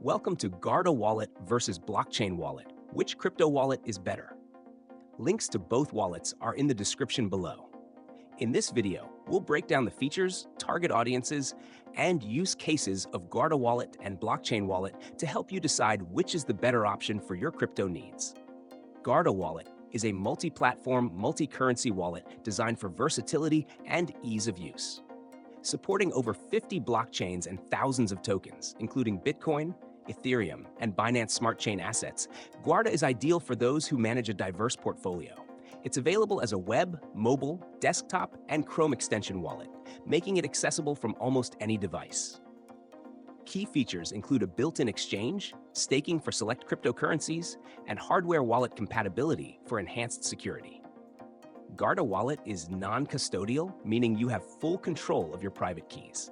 Welcome to Guarda Wallet versus Blockchain Wallet. Which crypto wallet is better? Links to both wallets are in the description below. In this video, we'll break down the features, target audiences, and use cases of Guarda Wallet and Blockchain Wallet to help you decide which is the better option for your crypto needs. Guarda Wallet is a multi-platform, multi-currency wallet designed for versatility and ease of use. Supporting over 50 blockchains and thousands of tokens, including Bitcoin, Ethereum, and Binance Smart Chain assets, Guarda is ideal for those who manage a diverse portfolio. It's available as a web, mobile, desktop, and Chrome extension wallet, making it accessible from almost any device. Key features include a built-in exchange, staking for select cryptocurrencies, and hardware wallet compatibility for enhanced security. Guarda Wallet is non-custodial, meaning you have full control of your private keys.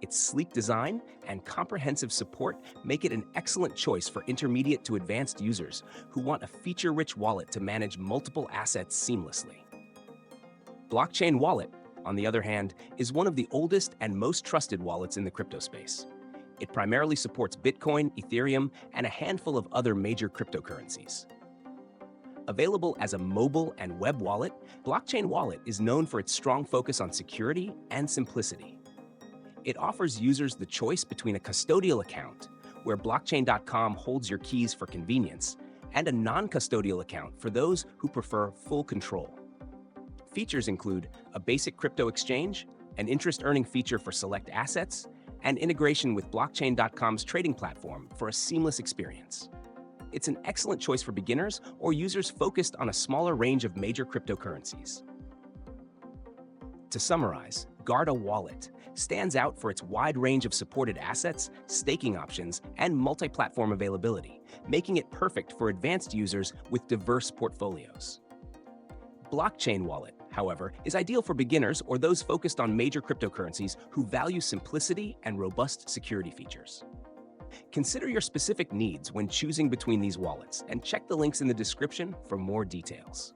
Its sleek design and comprehensive support make it an excellent choice for intermediate to advanced users who want a feature-rich wallet to manage multiple assets seamlessly. Blockchain Wallet, on the other hand, is one of the oldest and most trusted wallets in the crypto space. It primarily supports Bitcoin, Ethereum, and a handful of other major cryptocurrencies. Available as a mobile and web wallet, Blockchain Wallet is known for its strong focus on security and simplicity. It offers users the choice between a custodial account, where blockchain.com holds your keys for convenience, and a non-custodial account for those who prefer full control. Features include a basic crypto exchange, an interest-earning feature for select assets, and integration with blockchain.com's trading platform for a seamless experience. It's an excellent choice for beginners or users focused on a smaller range of major cryptocurrencies. To summarize, Guarda Wallet stands out for its wide range of supported assets, staking options, and multi-platform availability, making it perfect for advanced users with diverse portfolios. Blockchain Wallet, however, is ideal for beginners or those focused on major cryptocurrencies who value simplicity and robust security features. Consider your specific needs when choosing between these wallets and check the links in the description for more details.